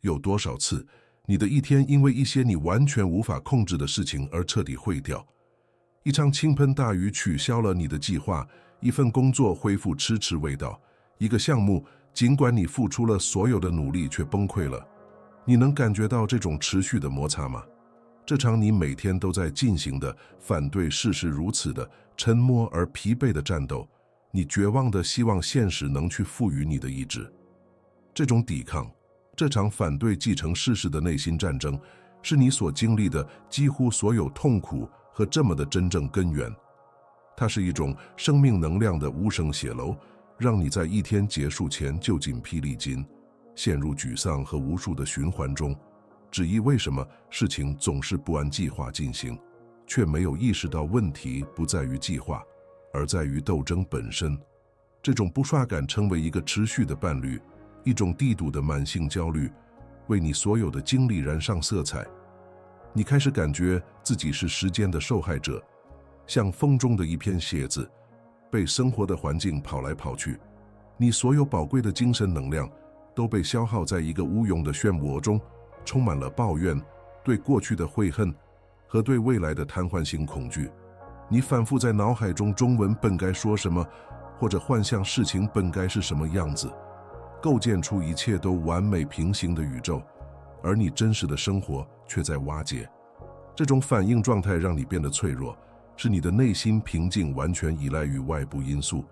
有多少次，你的一天因为一些你完全无法控制的事情而彻底毁掉？一场倾盆大雨取消了你的计划，一份工作恢复迟迟未到，一个项目尽管你付出了所有的努力却崩溃了。你能感觉到这种持续的摩擦吗？这场你每天都在进行的反对事实如此的沉默而疲惫的战斗，你绝望地希望现实能去赋予你的意志。这种抵抗，这场反对继承事实的内心战争，是你所经历的几乎所有痛苦和这么的真正根源。它是一种生命能量的无声血楼，让你在一天结束前就筋疲力尽，陷入沮丧和无数的循环中，质疑为什么事情总是不按计划进行，却没有意识到问题不在于计划，而在于斗争本身。这种不刷感成为一个持续的伴侣，一种低度的慢性焦虑，为你所有的经历染上色彩。你开始感觉自己是时间的受害者，像风中的一片叶子，被生活的环境跑来跑去。你所有宝贵的精神能量都被消耗在一个无用的漩涡中，充满了抱怨、对过去的悔恨和对未来的瘫痪性恐惧。你反复在脑海中中文本该说什么，或者幻象事情本该是什么样子，构建出一切都完美平行的宇宙，而你真实的生活却在瓦解。这种反应状态让你变得脆弱，是你的内心平静完全依赖于外部因素。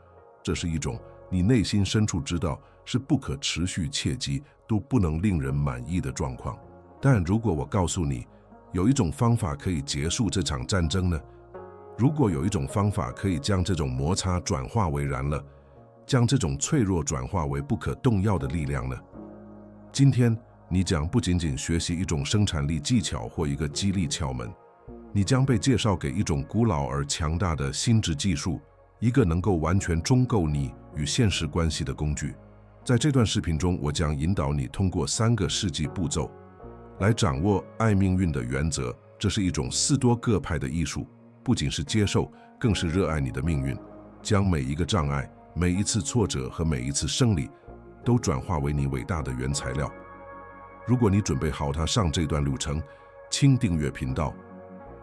这是一种你内心深处知道是不可持续切记都不能令人满意的状况。但如果我告诉你，有一种方法可以结束这场战争呢？如果有一种方法可以将这种摩擦转化为燃了，将这种脆弱转化为不可动摇的力量呢？今天你将不仅仅学习一种生产力技巧或一个激励窍门，你将被介绍给一种古老而强大的心智技术，一个能够完全中构你与现实关系的工具。在这段视频中，我将引导你通过3个世纪步骤来掌握爱命运的原则。这是一种4多各派的艺术，不仅是接受，更是热爱你的命运，将每一个障碍、每一次挫折和每一次胜利都转化为你伟大的原材料。如果你准备好踏上这段路程，请订阅频道，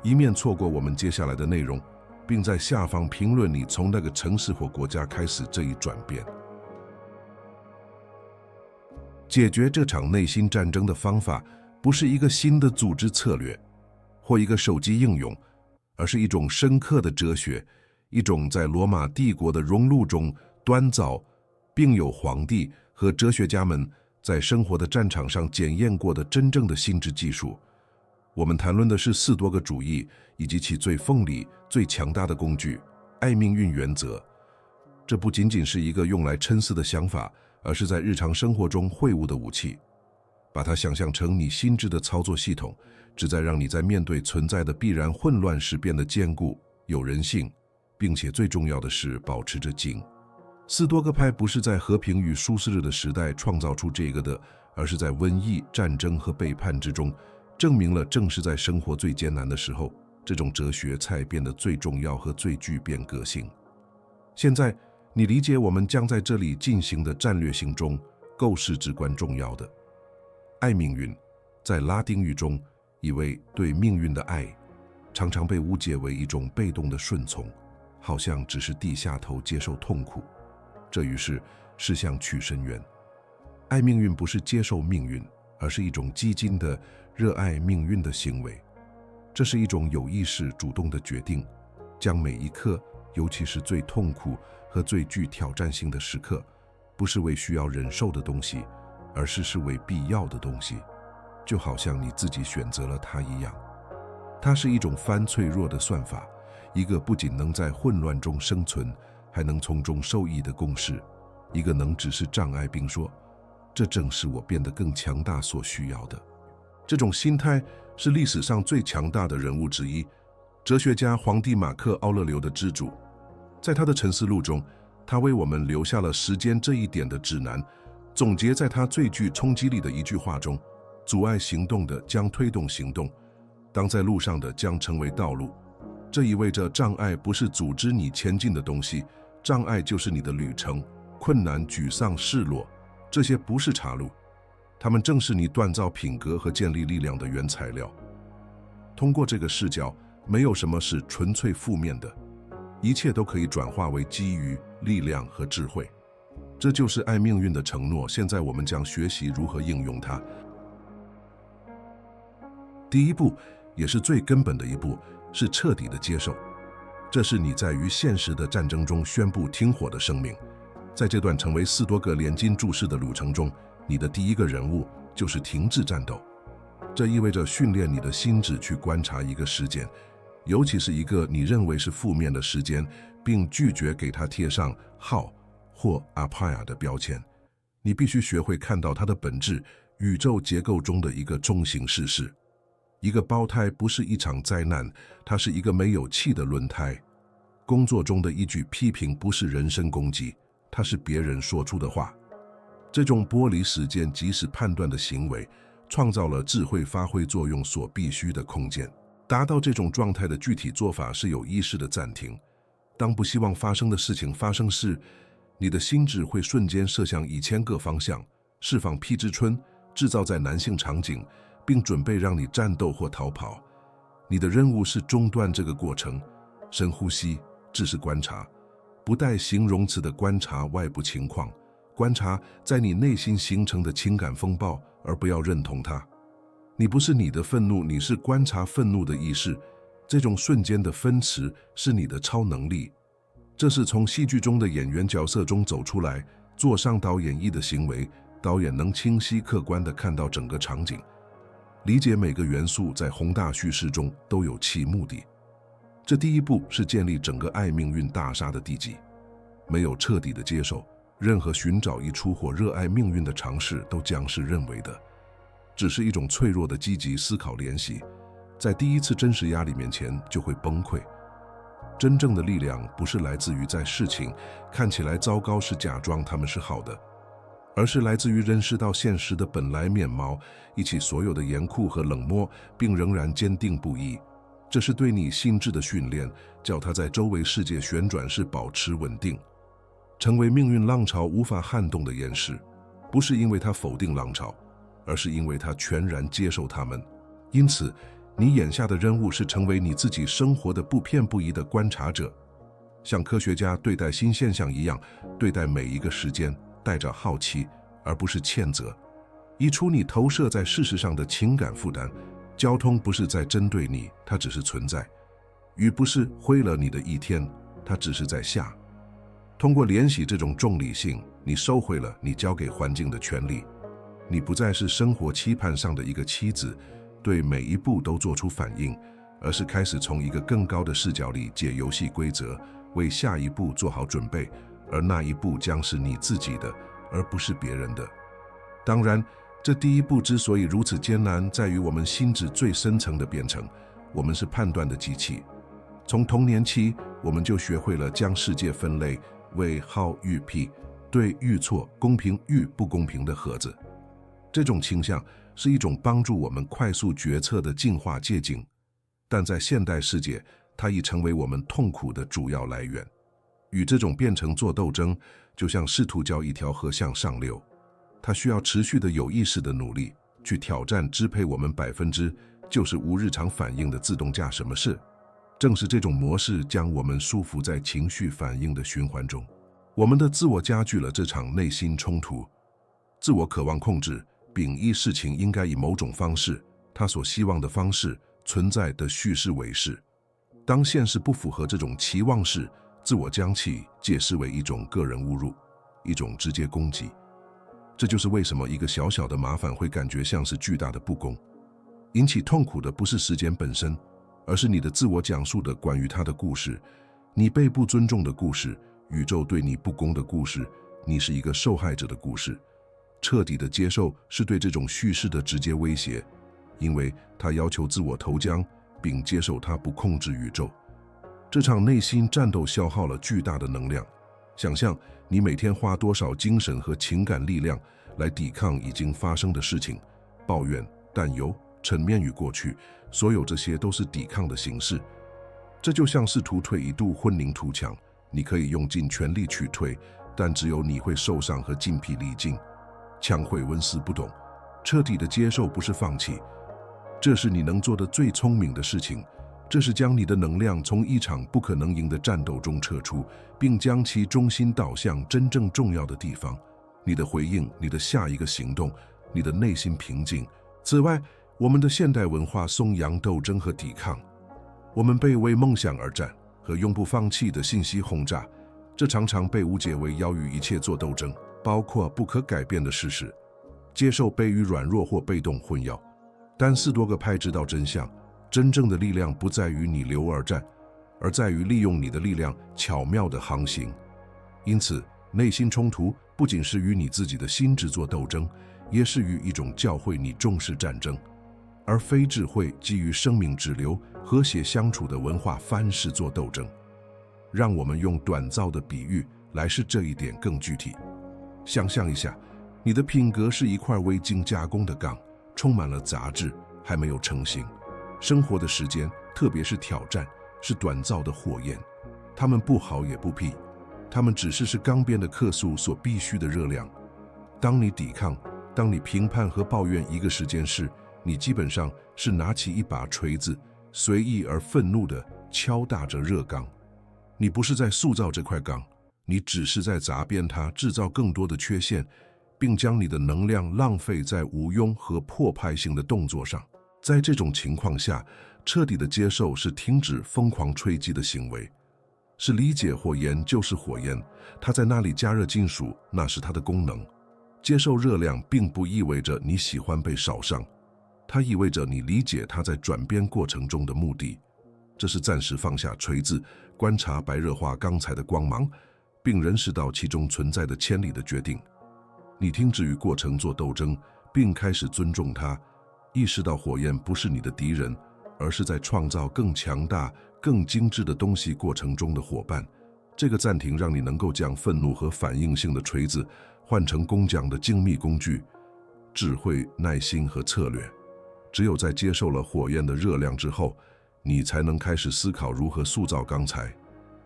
以免错过我们接下来的内容，并在下方评论你从那个城市或国家开始这一转变。解决这场内心战争的方法，不是一个新的组织策略或一个手机应用，而是一种深刻的哲学，一种在罗马帝国的熔炉中锻造，并有皇帝和哲学家们在生活的战场上检验过的真正的心智技术。我们谈论的是4多个主义以及其最锋利、最强大的工具——爱命运原则。这不仅仅是一个用来沉思的想法，而是在日常生活中会晤的武器。把它想象成你心智的操作系统，旨在让你在面对存在的必然混乱时变得坚固、有人性，并且最重要的是保持着静。4多个派不是在和平与舒适的时代创造出这个的，而是在瘟疫、战争和背叛之中，证明了正是在生活最艰难的时候，这种哲学才变得最重要和最具变革性。现在，你理解我们将在这里进行的战略性中构思至关重要的。爱命运，在拉丁语中，意为对命运的爱，常常被误解为一种被动的顺从，好像只是低下头接受痛苦。这于是向去深渊。爱命运不是接受命运，而是一种激进的热爱命运的行为。这是一种有意识、主动的决定，将每一刻，尤其是最痛苦和最具挑战性的时刻，不是为需要忍受的东西，而是为必要的东西，就好像你自己选择了它一样。它是一种反脆弱的算法，一个不仅能在混乱中生存，还能从中受益的公式，一个能直视障碍并说，这正是我变得更强大所需要的。这种心态是历史上最强大的人物之一，哲学家皇帝马克·奥勒留的支柱。在他的沉思录中，他为我们留下了时间这一点的指南，总结在他最具冲击力的一句话中：阻碍行动的将推动行动，挡在路上的将成为道路。这意味着障碍不是阻止你前进的东西，障碍就是你的旅程。困难、沮丧、失落，这些不是岔路，它们正是你锻造品格和建立力量的原材料。通过这个视角，没有什么是纯粹负面的，一切都可以转化为机遇、力量和智慧。这就是爱命运的承诺。现在我们将学习如何应用它。第一步，也是最根本的一步，是彻底的接受。这是你在与现实的战争中宣布停火的声明。在这段成为4多个连金注释的路程中，你的第一个任务就是停止战斗。这意味着训练你的心智去观察一个事件，尤其是一个你认为是负面的时间，并拒绝给它贴上好或阿帕亚的标签。你必须学会看到它的本质，宇宙结构中的一个中型事实。一个胞胎不是一场灾难，它是一个没有气的轮胎。工作中的一句批评不是人身攻击，它是别人说出的话。这种剥离时间即时判断的行为，创造了智慧发挥作用所必须的空间。达到这种状态的具体做法是有意识的暂停。当不希望发生的事情发生时，你的心智会瞬间射向1000个方向，释放皮质醇，制造在男性场景，并准备让你战斗或逃跑。你的任务是中断这个过程，深呼吸，只是观察，不带形容词的观察外部情况，观察在你内心形成的情感风暴，而不要认同它。你不是你的愤怒，你是观察愤怒的意识。这种瞬间的分驰是你的超能力。这是从戏剧中的演员角色中走出来，做上导演绎的行为。导演能清晰客观地看到整个场景，理解每个元素在宏大叙事中都有其目的。这第一步是建立整个爱命运大厦的地基。没有彻底的接受，任何寻找一出或热爱命运的尝试都将是认为的，只是一种脆弱的积极思考练习，在第一次真实压力面前就会崩溃。真正的力量不是来自于在事情看起来糟糕时假装它们是好的，而是来自于认识到现实的本来面貌，一起所有的严酷和冷漠，并仍然坚定不移。这是对你心智的训练，叫它在周围世界旋转时保持稳定，成为命运浪潮无法撼动的岩石。不是因为它否定浪潮，而是因为它全然接受它们。因此，你眼下的任务是成为你自己生活的不偏不倚的观察者，像科学家对待新现象一样，对待每一个时间，带着好奇，而不是谴责。移除你投射在事实上的情感负担。交通不是在针对你，它只是存在。雨不是毁了你的一天，它只是在下。通过练习这种重理性，你收回了你交给环境的权利。你不再是生活期盼上的一个妻子，对每一步都做出反应，而是开始从一个更高的视角里解游戏规则，为下一步做好准备，而那一步将是你自己的，而不是别人的。当然，这第一步之所以如此艰难，在于我们心智最深层的编程。我们是判断的机器。从童年期，我们就学会了将世界分类为好与癖，对与错，公平与不公平的盒子。这种倾向是一种帮助我们快速决策的进化捷径，但在现代世界，它已成为我们痛苦的主要来源。与这种变成做斗争，就像试图叫一条河向上流。它需要持续的有意识的努力，去挑战支配我们95%日常反应的自动驾驶模式。正是这种模式将我们束缚在情绪反应的循环中。我们的自我加剧了这场内心冲突。自我渴望控制，并依事情应该以某种方式，他所希望的方式存在的叙事为是。当现实不符合这种期望时，自我将其解释为一种个人侮辱，一种直接攻击。这就是为什么一个小小的麻烦会感觉像是巨大的不公。引起痛苦的不是时间本身，而是你的自我讲述的关于他的故事，你被不尊重的故事，宇宙对你不公的故事，你是一个受害者的故事。彻底的接受是对这种叙事的直接威胁，因为它要求自我投降，并接受它不控制宇宙。这场内心战斗消耗了巨大的能量。想象你每天花多少精神和情感力量来抵抗已经发生的事情，抱怨、担忧、沉湎于过去，所有这些都是抵抗的形式。这就像试图退一度混凝土墙，你可以用尽全力去退，但只有你会受伤和筋疲力尽，墙会纹丝不动。彻底的接受不是放弃，这是你能做的最聪明的事情。这是将你的能量从一场不可能赢的战斗中撤出，并将其中心导向真正重要的地方：你的回应，你的下一个行动，你的内心平静。此外，我们的现代文化颂扬斗争和抵抗，我们被为梦想而战和永不放弃的信息轰炸，这常常被误解为要与一切做斗争，包括不可改变的事实。接受被与软弱或被动混淆，但斯多葛派知道真相。真正的力量不在于你留而战，而在于利用你的力量巧妙地航行。因此，内心冲突不仅是与你自己的心智做斗争，也是与一种教会你重视战争，而非智慧基于生命之流、和谐相处的文化范式做斗争。让我们用短造的比喻来使这一点更具体。想象一下，你的品格是一块未经加工的钢，充满了杂质，还没有成型。生活的时间，特别是挑战，是短造的火焰，它们不好也不屁，它们只是钢边的克数所必须的热量。当你抵抗，当你评判和抱怨一个时间时，你基本上是拿起一把锤子，随意而愤怒地敲打着热钢。你不是在塑造这块钢，你只是在砸扁它，制造更多的缺陷，并将你的能量浪费在无用和破坏性的动作上。在这种情况下，彻底的接受是停止疯狂吹击的行为，是理解火焰就是火焰，它在那里加热金属，那是它的功能。接受热量并不意味着你喜欢被烧伤，它意味着你理解它在转变过程中的目的。这是暂时放下锤子，观察白热化钢材的光芒，并认识到其中存在的潜力的决定。你停止与过程做斗争，并开始尊重它，意识到火焰不是你的敌人，而是在创造更强大、更精致的东西过程中的伙伴。这个暂停让你能够将愤怒和反应性的锤子换成工匠的精密工具、智慧、耐心和策略。只有在接受了火焰的热量之后，你才能开始思考如何塑造钢材。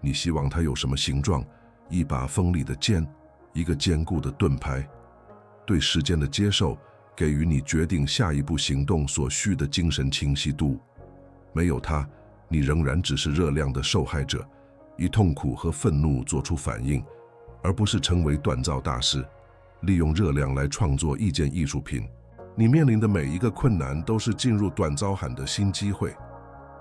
你希望它有什么形状？一把锋利的剑，一个坚固的盾牌。对时间的接受给予你决定下一步行动所需的精神清晰度。没有它，你仍然只是热量的受害者，以痛苦和愤怒做出反应，而不是成为锻造大师，利用热量来创作一件艺术品。你面临的每一个困难都是进入锻造喊的新机会。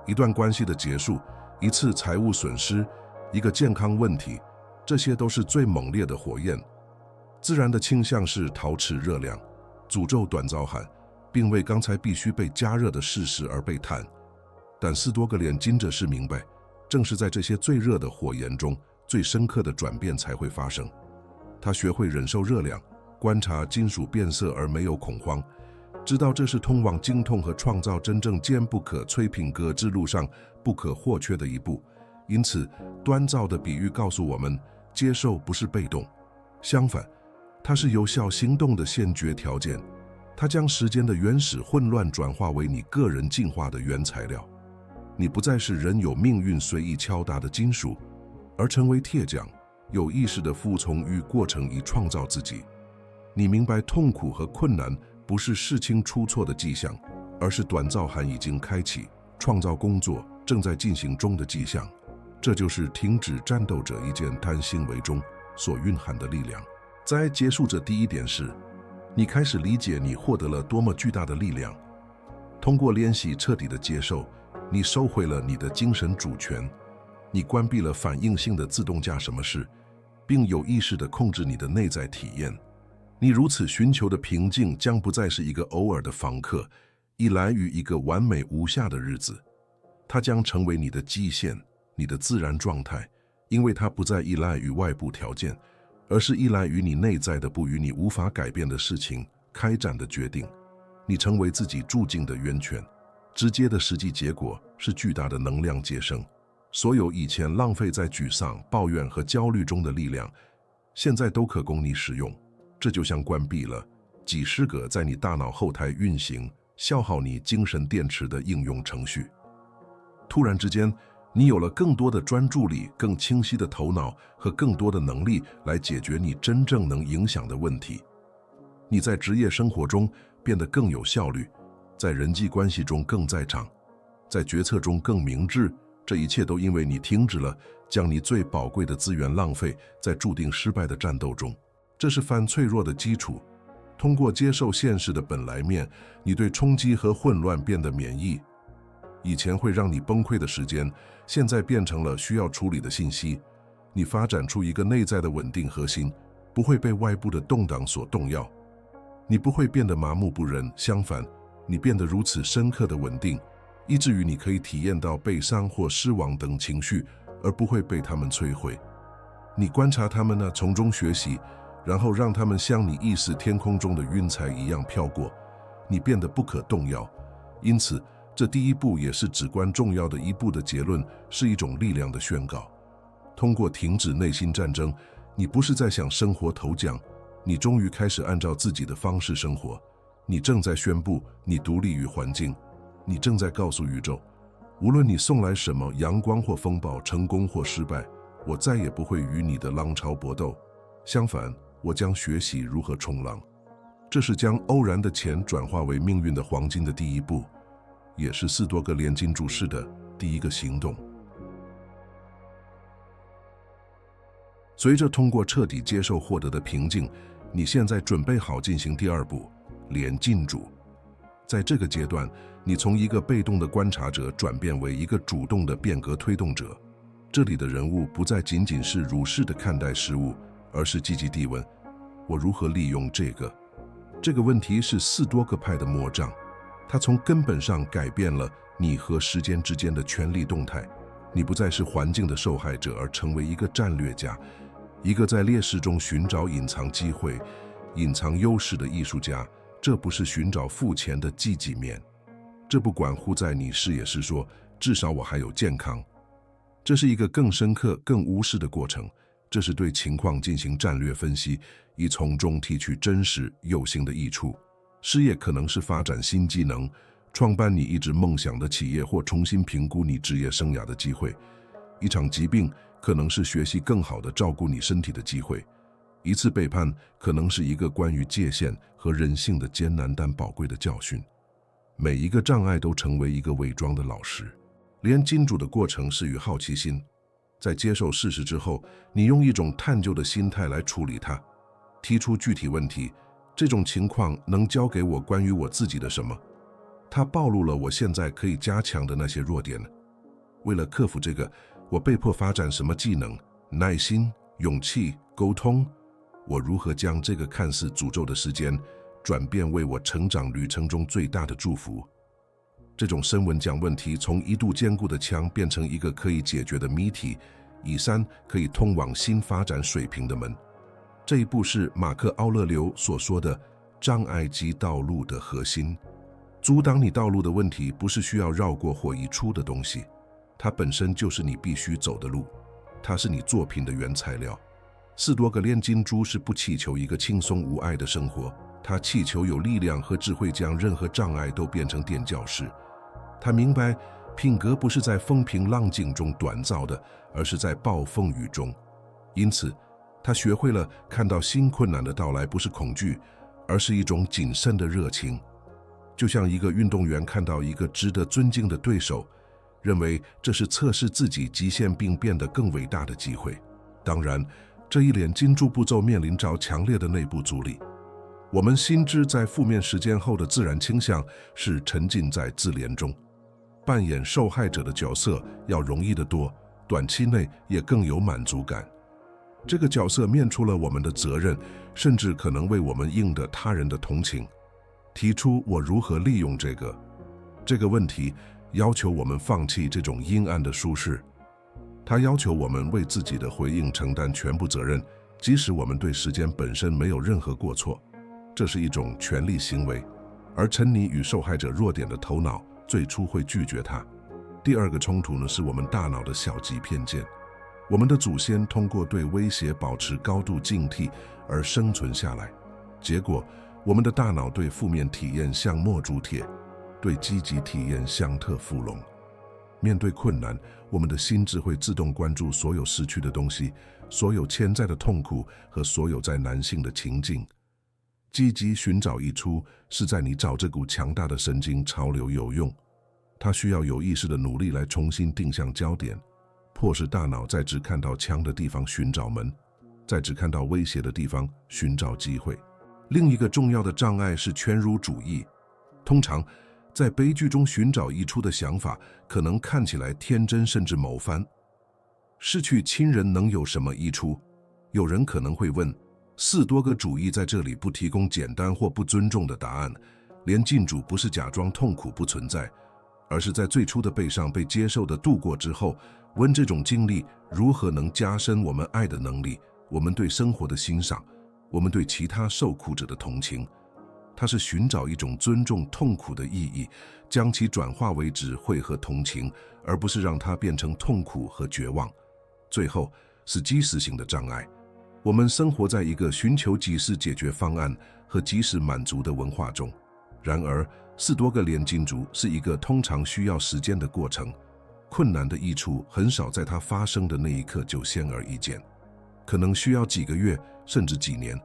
一段关系的结束，一次财务损失，一个健康问题，这些都是最猛烈的火焰。自然的倾向是陶持热量，诅咒锻造喊，并为刚才必须被加热的事实而被叹。但斯多格连金哲士明白，正是在这些最热的火焰中，最深刻的转变才会发生。他学会忍受热量，观察金属变色而没有恐慌，知道这是通往精通和创造真正坚不可摧品格之路上不可或缺的一步。因此，锻造的比喻告诉我们，接受不是被动，相反，它是有效行动的先决条件。它将时间的原始混乱转化为你个人进化的原材料。你不再是人有命运随意敲打的金属，而成为铁匠，有意识地服从于过程以创造自己。你明白痛苦和困难不是事情出错的迹象，而是锻造喊已经开启，创造工作正在进行中的迹象。这就是停止战斗者一件贪心为中所蕴含的力量。在结束这第一点时，你开始理解你获得了多么巨大的力量。通过练习彻底的接受，你收回了你的精神主权，你关闭了反应性的自动驾驶模式，并有意识地控制你的内在体验。你如此寻求的平静将不再是一个偶尔的访客，依赖于一个完美无瑕的日子。它将成为你的基线，你的自然状态，因为它不再依赖于外部条件，而是依赖于你内在的不与你无法改变的事情开展的决定。你成为自己住进的源泉，直接的实际结果是巨大的能量节省。所有以前浪费在沮丧、抱怨和焦虑中的力量，现在都可供你使用。这就像关闭了几十个在你大脑后台运行、消耗你精神电池的应用程序。突然之间，你有了更多的专注力、更清晰的头脑和更多的能力来解决你真正能影响的问题。你在职业生活中变得更有效率，在人际关系中更在场，在决策中更明智。这一切都因为你停止了将你最宝贵的资源浪费在注定失败的战斗中。这是反脆弱的基础。通过接受现实的本来面，你对冲击和混乱变得免疫。以前会让你崩溃的时间，现在变成了需要处理的信息。你发展出一个内在的稳定核心，不会被外部的动荡所动摇。你不会变得麻木不仁，相反，你变得如此深刻的稳定，以至于你可以体验到悲伤或失望等情绪，而不会被他们摧毁。你观察他们呢，从中学习，然后让他们像你意识天空中的云彩一样飘过。你变得不可动摇。因此，这第一步也是至关重要的一步的结论，是一种力量的宣告。通过停止内心战争，你不是在向生活投降，你终于开始按照自己的方式生活。你正在宣布你独立于环境，你正在告诉宇宙，无论你送来什么阳光或风暴，成功或失败，我再也不会与你的浪潮搏斗。相反，我将学习如何冲浪。这是将偶然的钱转化为命运的黄金的第一步，也是4多个炼金术士的第一个行动。随着通过彻底接受获得的平静，你现在准备好进行第2步，炼金术。在这个阶段，你从一个被动的观察者转变为一个主动的变革推动者。这里的人物不再仅仅是如实的看待事物，而是积极地问：我如何利用这个？这个问题是4多个派的魔杖，它从根本上改变了你和时间之间的权力动态。你不再是环境的受害者，而成为一个战略家，一个在劣势中寻找隐藏机会、隐藏优势的艺术家。这不是寻找付钱的积极面，这不关乎在你视野时说，至少我还有健康。这是一个更深刻、更无视的过程。这是对情况进行战略分析，以从中提取真实有形的益处。事业可能是发展新技能，创办你一直梦想的企业，或重新评估你职业生涯的机会。一场疾病可能是学习更好地照顾你身体的机会。一次背叛可能是一个关于界限和人性的艰难但宝贵的教训。每一个障碍都成为一个伪装的老师。炼金术的过程是与好奇心。在接受事实之后，你用一种探究的心态来处理它，提出具体问题。这种情况能教给我关于我自己的什么？它暴露了我现在可以加强的那些弱点。为了克服这个，我被迫发展什么技能？耐心、勇气、沟通。我如何将这个看似诅咒的时间转变为我成长旅程中最大的祝福？这种深文讲问题从一度坚固的墙变成一个可以解决的谜题，以3可以通往新发展水平的门。这一步是马克·奥勒留所说的障碍及道路的核心。阻挡你道路的问题不是需要绕过或移出的东西，它本身就是你必须走的路，它是你作品的原材料。4多个炼金术是不祈求一个轻松无碍的生活，他祈求有力量和智慧将任何障碍都变成垫脚石。他明白，品格不是在风平浪静中锻造的，而是在暴风雨中。因此，他学会了看到新困难的到来不是恐惧，而是一种谨慎的热情。就像一个运动员看到一个值得尊敬的对手，认为这是测试自己极限并变得更伟大的机会。当然，这一炼金术步骤面临着强烈的内部阻力。我们心知在负面事件后的自然倾向是沉浸在自怜中，扮演受害者的角色要容易得多，短期内也更有满足感。这个角色面出了我们的责任，甚至可能为我们赢得他人的同情。提出我如何利用这个问题，要求我们放弃这种阴暗的舒适。它要求我们为自己的回应承担全部责任，即使我们对时间本身没有任何过错。这是一种权力行为，而沉溺与受害者弱点的头脑最初会拒绝它。第2个冲突呢，是我们大脑的小级偏见。我们的祖先通过对威胁保持高度警惕而生存下来，结果我们的大脑对负面体验像墨铸铁，对积极体验像特富龙。面对困难，我们的心智会自动关注所有失去的东西，所有潜在的痛苦和所有在男性的情境。积极寻找益处是在你找这股强大的神经潮流有用，它需要有意识的努力来重新定向焦点，迫使大脑在只看到强的地方寻找门，在只看到威胁的地方寻找机会。另一个重要的障碍是全儒主义。通常，在悲剧中寻找益处的想法可能看起来天真甚至谋反。失去亲人能有什么益处？有人可能会问，斯多葛主义在这里不提供简单或不尊重的答案。连禁主不是假装痛苦不存在，而是在最初的悲伤被接受的度过之后，问这种经历如何能加深我们爱的能力，我们对生活的欣赏，我们对其他受苦者的同情。它是寻找一种尊重痛苦的意义，将其转化为智慧和同情，而不是让它变成痛苦和绝望。最后是即时性的障碍。我们生活在一个寻求即时解决方案和即时满足的文化中。然而，斯多葛炼金术是一个通常需要时间的过程，困难的益处很少在它发生的那一刻就显而易见，可能需要几个月甚至几年，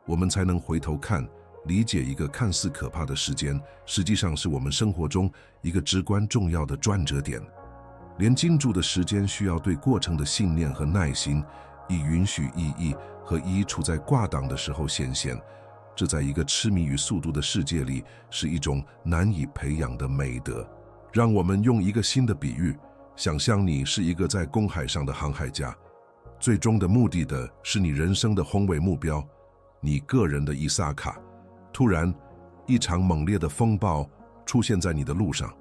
我们才能回头看，理解一个看似可怕的事件，实际上是我们生活中一个至关重要的转折点。炼金术的时间需要对过程的信念和耐心，以允许意义和益处在挂档的时候显现。这在一个痴迷于速度的世界里是一种难以培养的美德。让我们用一个新的比喻，想象你是一个在公海上的航海家，最终的目的地是你人生的宏伟目标，你个人的伊萨卡。突然，一场猛烈的风暴出现在你的路上，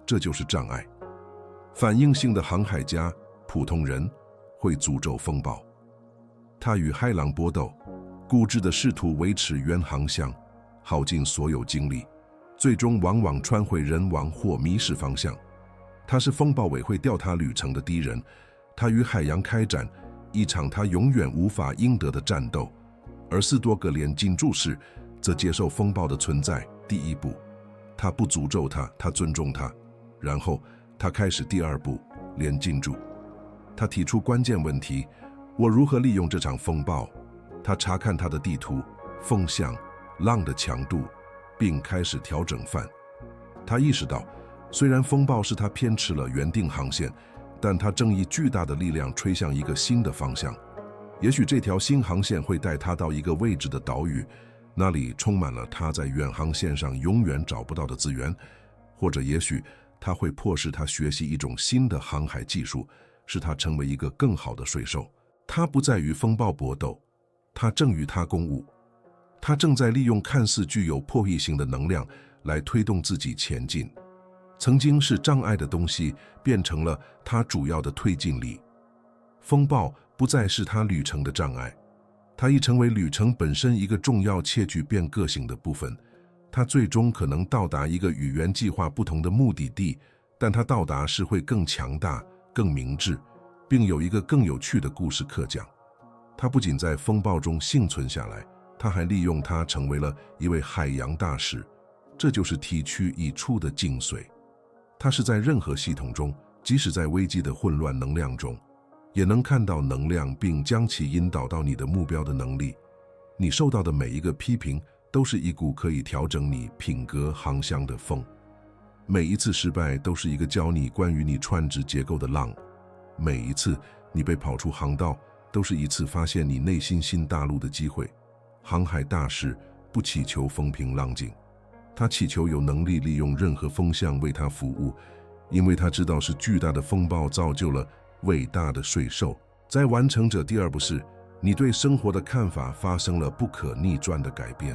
这就是障碍。反应性的航海家，普通人，会诅咒风暴。他与海浪搏斗，固执地试图维持原航向，耗尽所有精力，最终往往穿回人亡或迷失方向。他是风暴尾会吊他旅程的敌人，他与海洋开展一场他永远无法赢得的战斗。而斯多葛炼金术士则接受风暴的存在。第一步，他不诅咒它，他尊重它。然后他开始第二步，炼金术。他提出关键问题：我如何利用这场风暴？他查看他的地图、风向、浪的强度，并开始调整范。他意识到，虽然风暴使他偏迟了原定航线，但他正以巨大的力量吹向一个新的方向。也许这条新航线会带他到一个未知的岛屿，那里充满了他在远航线上永远找不到的资源。或者也许他会迫使他学习一种新的航海技术，使他成为一个更好的水手。他不再与风暴搏斗，他正与他共舞。他正在利用看似具有破坏性的能量来推动自己前进。曾经是障碍的东西变成了他主要的推进力。风暴不再是他旅程的障碍，它已成为旅程本身一个重要且具变个性的部分。它最终可能到达一个与原计划不同的目的地，但它到达时会更强大、更明智，并有一个更有趣的故事可讲。他不仅在风暴中幸存下来，他还利用它成为了一位海洋大师。这就是提取益处的精髓。它是在任何系统中，即使在危机的混乱能量中，也能看到能量并将其引导到你的目标的能力。你受到的每一个批评都是一股可以调整你品格航向的风。每一次失败都是一个教你关于你船只结构的浪。每一次你被跑出航道，都是一次发现你内心新大陆的机会。航海大师不祈求风平浪静，他祈求有能力利用任何风向为他服务，因为他知道是巨大的风暴造就了伟大的水手。在完成者第二步是，你对生活的看法发生了不可逆转的改变。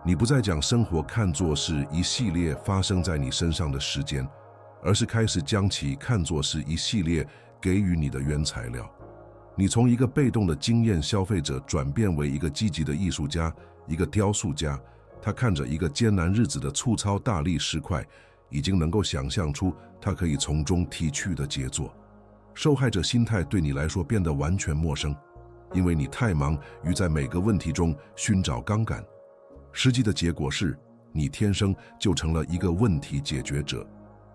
你不再将生活看作是一系列发生在你身上的时间，而是开始将其看作是一系列给予你的原材料。你从一个被动的经验消费者转变为一个积极的艺术家，一个雕塑家。他看着一个艰难日子的粗糙大理石块，已经能够想象出他可以从中提取的杰作。受害者心态对你来说变得完全陌生，因为你太忙于在每个问题中寻找杠杆。实际的结果是，你天生就成了一个问题解决者。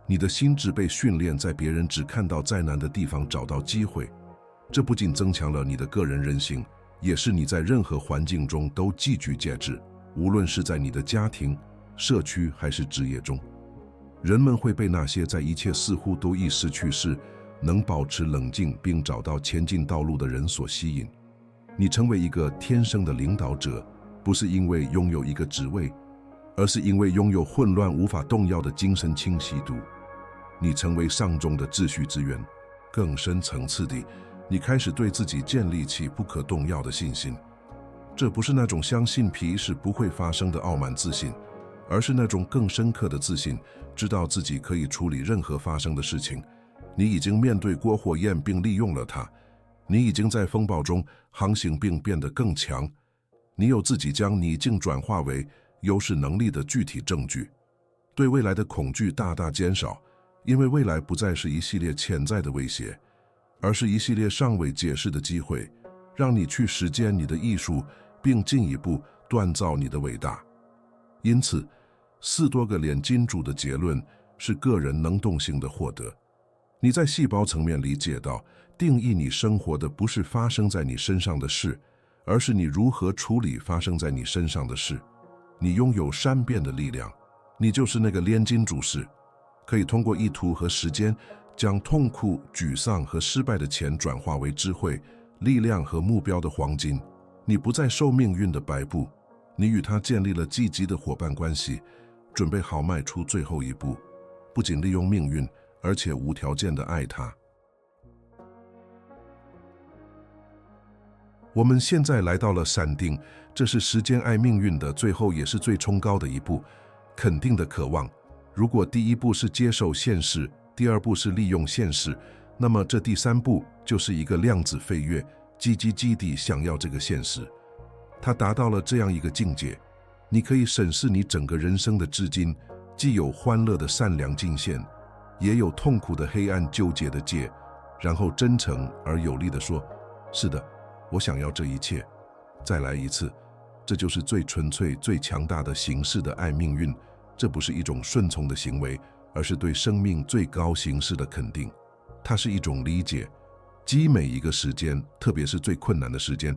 你的心智被训练在别人只看到再难的地方找到机会。这不仅增强了你的个人韧性，也是你在任何环境中都极具价值。无论是在你的家庭、社区还是职业中，人们会被那些在一切似乎都已失去时，能保持冷静并找到前进道路的人所吸引。你成为一个天生的领导者，不是因为拥有一个职位，而是因为拥有混乱无法动摇的精神清晰度。你成为上众的秩序之源，更深层次地，你开始对自己建立起不可动摇的信心。这不是那种相信屁事不会发生的傲慢自信，而是那种更深刻的自信，知道自己可以处理任何发生的事情。你已经面对过火焰并利用了它，你已经在风暴中航行并变得更强。你有自己将逆境转化为优势能力的具体证据，对未来的恐惧大大减少，因为未来不再是一系列潜在的威胁，而是一系列尚未解释的机会，让你去实践你的艺术，并进一步锻造你的伟大。因此，4多个炼金主的结论是个人能动性的获得。你在细胞层面理解到，定义你生活的不是发生在你身上的事，而是你如何处理发生在你身上的事。你拥有善变的力量，你就是那个炼金主士，可以通过意图和时间，将痛苦、沮丧和失败的钱转化为智慧、力量和目标的黄金。你不再受命运的摆布，你与他建立了积极的伙伴关系，准备好迈出最后一步，不仅利用命运，而且无条件地爱他。我们现在来到了闪定，这是时间爱命运的最后也是最崇高的一步，肯定的渴望。如果第一步是接受现实，第二步是利用现实，那么这第3步就是一个量子飞跃，积极地想要这个现实。它达到了这样一个境界，你可以审视你整个人生的至今，既有欢乐的善良尽现，也有痛苦的黑暗纠结的界，然后真诚而有力地说，是的，我想要这一切，再来一次。这就是最纯粹、最强大的形式的爱命运。这不是一种顺从的行为，而是对生命最高形式的肯定。它是一种理解，即每一个时间，特别是最困难的时间，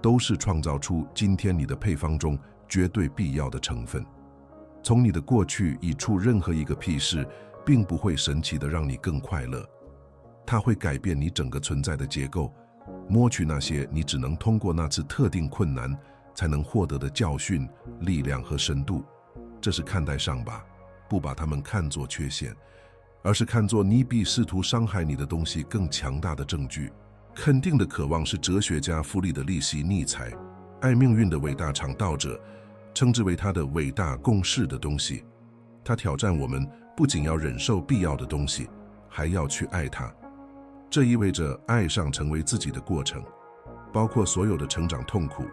都是创造出今天你的配方中绝对必要的成分。从你的过去移出任何一个屁事，并不会神奇的让你更快乐。它会改变你整个存在的结构，摸取那些你只能通过那次特定困难才能获得的教训、力量和深度。这是看待伤疤，不把它们看作缺陷，而是看作你比试图伤害你的东西更强大的证据。肯定的渴望是哲学家弗里德里希·尼采爱命运的伟大倡导者称之为他的伟大共识的东西。他挑战我们不仅要忍受必要的东西，还要去爱它。这意味着爱上成为自己的过程，包括所有的成长痛苦，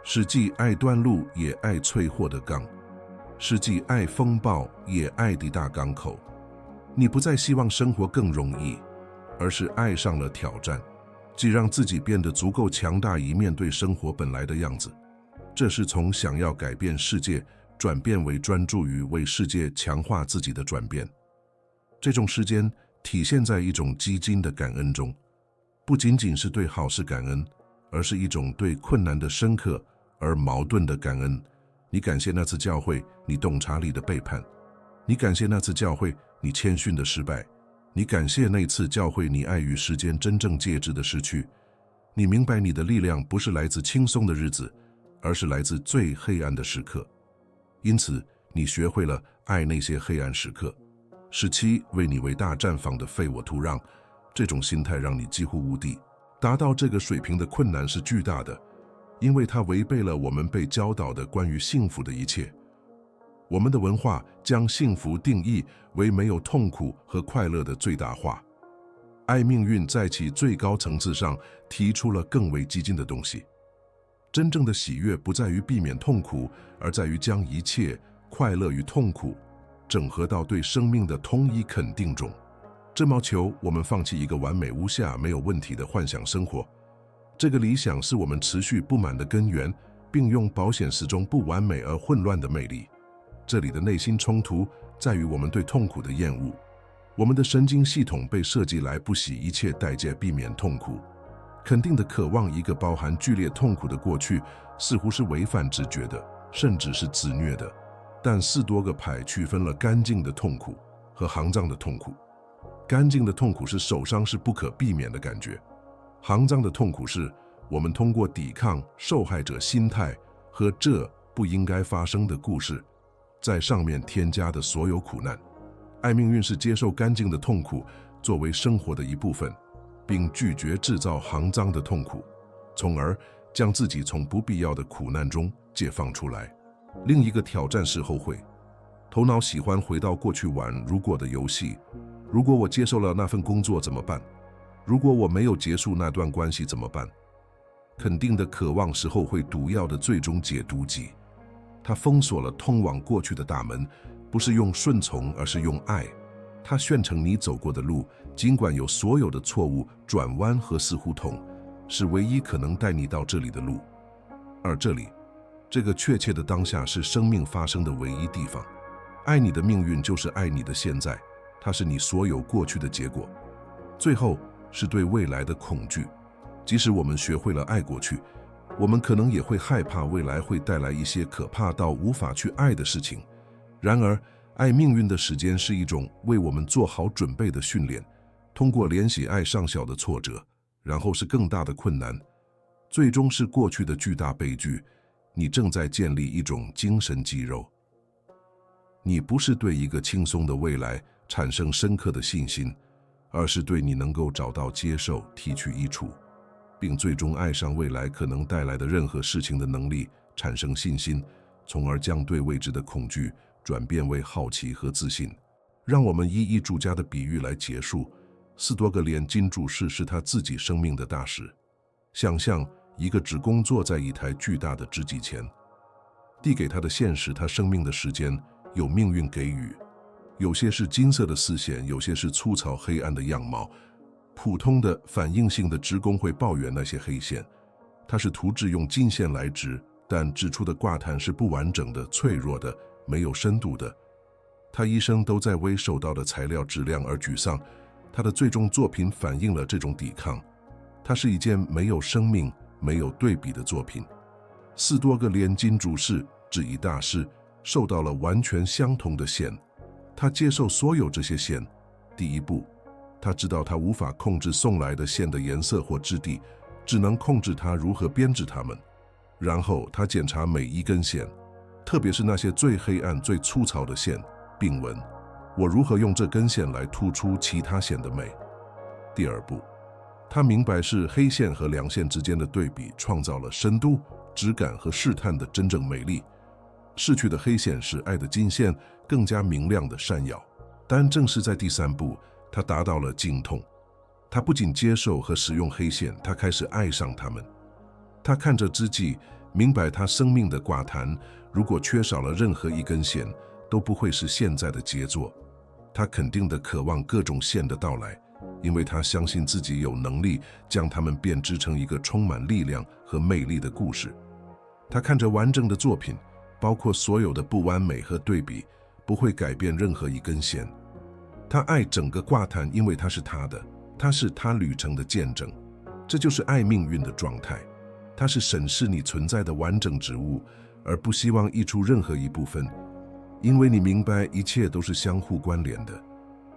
是既爱断路也爱淬火的钢，是既爱风暴也爱的大港口。你不再希望生活更容易，而是爱上了挑战，既让自己变得足够强大以面对生活本来的样子。这是从想要改变世界转变为专注于为世界强化自己的转变。这种时间体现在一种激进的感恩中，不仅仅是对好事感恩，而是一种对困难的深刻而矛盾的感恩。你感谢那次教会你洞察力的背叛，你感谢那次教会你谦逊的失败，你感谢那次教会你爱与时间真正介质的失去。你明白你的力量不是来自轻松的日子，而是来自最黑暗的时刻。因此你学会了爱那些黑暗时刻。17为你伟大绽放的废我土壤，这种心态让你几乎无敌。达到这个水平的困难是巨大的，因为它违背了我们被教导的关于幸福的一切。我们的文化将幸福定义为没有痛苦和快乐的最大化。爱命运在其最高层次上提出了更为激进的东西。真正的喜悦不在于避免痛苦，而在于将一切快乐与痛苦整合到对生命的统一肯定中。这谋求我们放弃一个完美无瑕、没有问题的幻想生活。这个理想是我们持续不满的根源，并用保险始终不完美而混乱的魅力。这里的内心冲突在于我们对痛苦的厌恶。我们的神经系统被设计来不惜一切代价避免痛苦。肯定的渴望一个包含剧烈痛苦的过去，似乎是违反直觉的，甚至是自虐的。但4多个牌区分了干净的痛苦和肮脏的痛苦。干净的痛苦是受伤是不可避免的感觉，肮脏的痛苦是我们通过抵抗受害者心态和这不应该发生的故事，在上面添加的所有苦难。爱命运是接受干净的痛苦作为生活的一部分，并拒绝制造肮脏的痛苦，从而将自己从不必要的苦难中解放出来。另一个挑战是后悔。头脑喜欢回到过去玩如果的游戏，如果我接受了那份工作怎么办？如果我没有结束那段关系怎么办？肯定的渴望是后悔毒药的最终解毒剂，它封锁了通往过去的大门，不是用顺从，而是用爱。它炫成你走过的路，尽管有所有的错误、转弯和死胡同，是唯一可能带你到这里的路。而这里，这个确切的当下是生命发生的唯一地方。爱你的命运就是爱你的现在，它是你所有过去的结果。最后是对未来的恐惧，即使我们学会了爱过去，我们可能也会害怕未来会带来一些可怕到无法去爱的事情。然而，爱命运的时间是一种为我们做好准备的训练，通过练习爱上小的挫折，然后是更大的困难，最终是过去的巨大悲剧。你正在建立一种精神肌肉。你不是对一个轻松的未来产生深刻的信心，而是对你能够找到接受、提取益处，并最终爱上未来可能带来的任何事情的能力产生信心，从而将对未知的恐惧转变为好奇和自信。让我们以主家的比喻来结束。4多个炼金术士是他自己生命的大师。想象一个只工作在一台巨大的织机前，递给他的现实，他生命的时间有命运给予，有些是金色的丝线，有些是粗糙黑暗的样貌。普通的反应性的织工会抱怨那些黑线，它是图纸用金线来织，但织出的挂毯是不完整的、脆弱的、没有深度的。他一生都在为受到的材料质量而沮丧，他的最终作品反映了这种抵抗。它是一件没有生命、没有对比的作品。4多个炼金术士制衣大师受到了完全相同的线，他接受所有这些线。第一步，他知道他无法控制送来的线的颜色或质地，只能控制他如何编织它们。然后他检查每一根线，特别是那些最黑暗、最粗糙的线，并问：我如何用这根线来突出其他线的美？第二步，他明白是黑线和亮线之间的对比创造了深度、质感和试探的真正美丽。逝去的黑线使爱的金线更加明亮地闪耀。但正是在第3步，他达到了精通。他不仅接受和使用黑线，他开始爱上它们。他看着织机，明白他生命的挂毯如果缺少了任何一根线，都不会是现在的杰作。他肯定地渴望各种线的到来，因为他相信自己有能力将它们编织成一个充满力量和魅力的故事。他看着完整的作品，包括所有的不完美和对比，不会改变任何一根线。他爱整个挂毯，因为它是他的，它是他旅程的见证。这就是爱命运的状态。它是审视你存在的完整植物，而不希望溢出任何一部分，因为你明白一切都是相互关联的。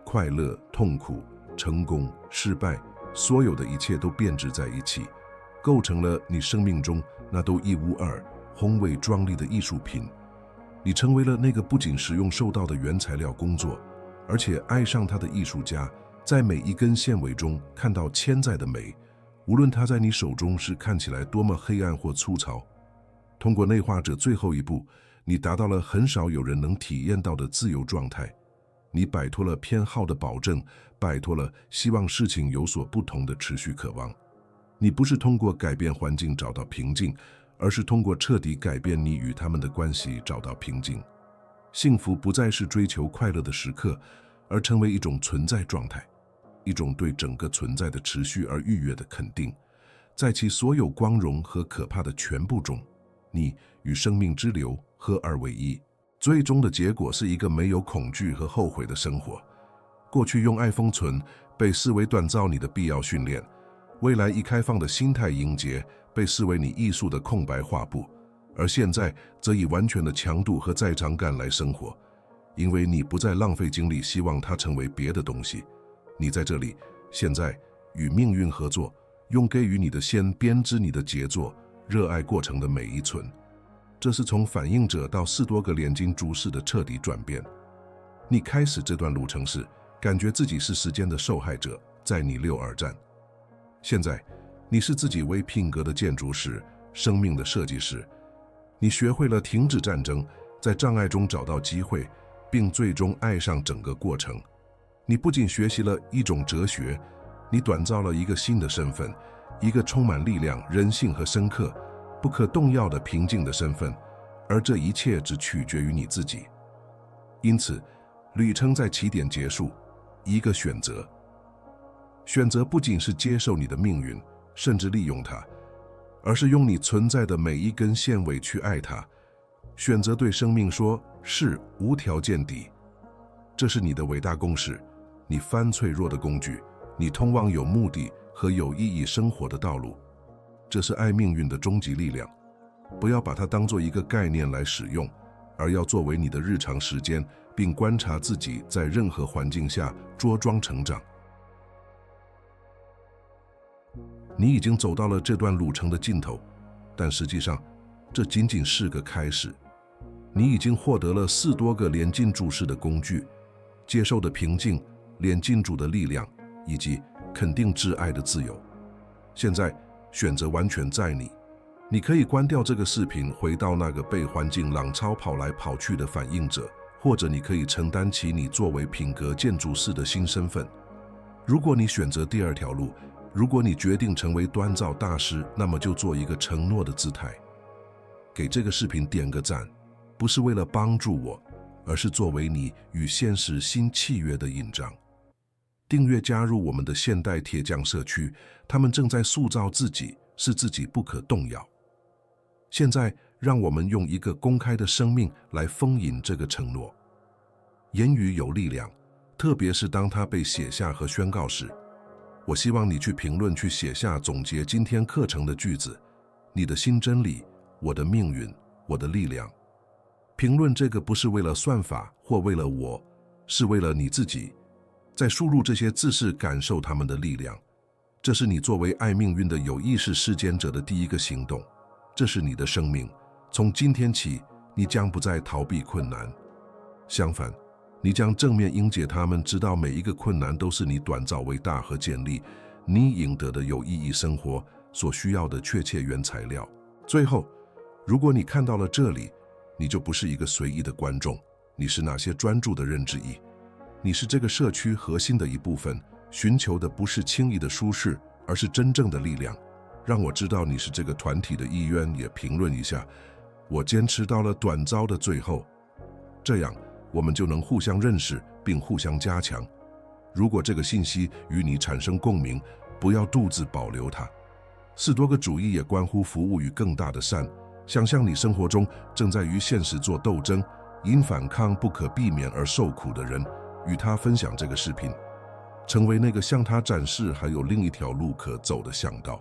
快乐、痛苦、成功、失败，所有的一切都编织在一起，构成了你生命中那都一无二、宏伟壮丽的艺术品。你成为了那个不仅使用受到的原材料工作，而且爱上它的艺术家，在每一根线尾中看到潜在的美，无论它在你手中是看起来多么黑暗或粗糙。通过内化者最后一步，你达到了很少有人能体验到的自由状态。你摆脱了偏好的保证，摆脱了希望事情有所不同的持续渴望。你不是通过改变环境找到平静，而是通过彻底改变你与他们的关系找到平静。幸福不再是追求快乐的时刻，而成为一种存在状态，一种对整个存在的持续而愉悦的肯定。在其所有光荣和可怕的全部中，你与生命之流合二为一。最终的结果是一个没有恐惧和后悔的生活。过去用爱封存被视为锻造你的必要训练，未来以开放的心态迎接被视为你艺术的空白画布，而现在则以完全的强度和在场感来生活，因为你不再浪费精力希望它成为别的东西。你在这里，现在与命运合作，用给予你的线编织你的杰作，热爱过程的每一寸。这是从反应者到士多个炼金术士的彻底转变。你开始这段路程时，感觉自己是时间的受害者，在你6.2站。现在，你是自己为品格的建筑师，生命的设计师。你学会了停止战争，在障碍中找到机会，并最终爱上整个过程。你不仅学习了一种哲学，你锻造了一个新的身份，一个充满力量、人性和深刻、不可动摇的平静的身份，而这一切只取决于你自己。因此，旅程在起点结束，一个选择。选择不仅是接受你的命运，甚至利用它，而是用你存在的每一根线尾去爱它。选择对生命说是无条件地。这是你的伟大公式，你翻脆弱的工具，你通往有目的和有意义生活的道路。这是爱命运的终极力量。不要把它当作一个概念来使用，而要作为你的日常时间，并观察自己在任何环境下茁壮成长。你已经走到了这段路程的尽头，但实际上，这仅仅是个开始。你已经获得了4多个炼金术士的工具，接受的平静、炼金术的力量，以及肯定挚爱的自由。现在，选择完全在你。你可以关掉这个视频，回到那个被环境浪潮跑来跑去的反应者，或者你可以承担起你作为品格建筑师的新身份。如果你选择第2条路，如果你决定成为锻造大师，那么就做一个承诺的姿态。给这个视频点个赞，不是为了帮助我，而是作为你与现实新契约的印章。订阅加入我们的现代铁匠社区，他们正在塑造自己，使自己不可动摇。现在，让我们用一个公开的生命来封印这个承诺。言语有力量，特别是当它被写下和宣告时。我希望你去评论，去写下总结今天课程的句子，你的新真理，我的命运，我的力量。评论这个不是为了算法或为了我，是为了你自己。在输入这些字时感受他们的力量。这是你作为爱命运的有意识实践者的第一个行动。这是你的生命。从今天起，你将不再逃避困难，相反，你将正面迎接他们，知道每一个困难都是你锻造伟大和建立你赢得的有意义生活所需要的确切原材料。最后，如果你看到了这里，你就不是一个随意的观众，你是那些专注的人之一。你是这个社区核心的一部分，寻求的不是轻易的舒适，而是真正的力量。让我知道你是这个团体的一员，也评论一下。我坚持到了锻造的最后，这样我们就能互相认识并互相加强。如果这个信息与你产生共鸣，不要独自保留它。士多个主义也关乎服务与更大的善。想象你生活中正在与现实做斗争，因反抗不可避免而受苦的人，与他分享这个视频，成为那个向他展示还有另一条路可走的向导。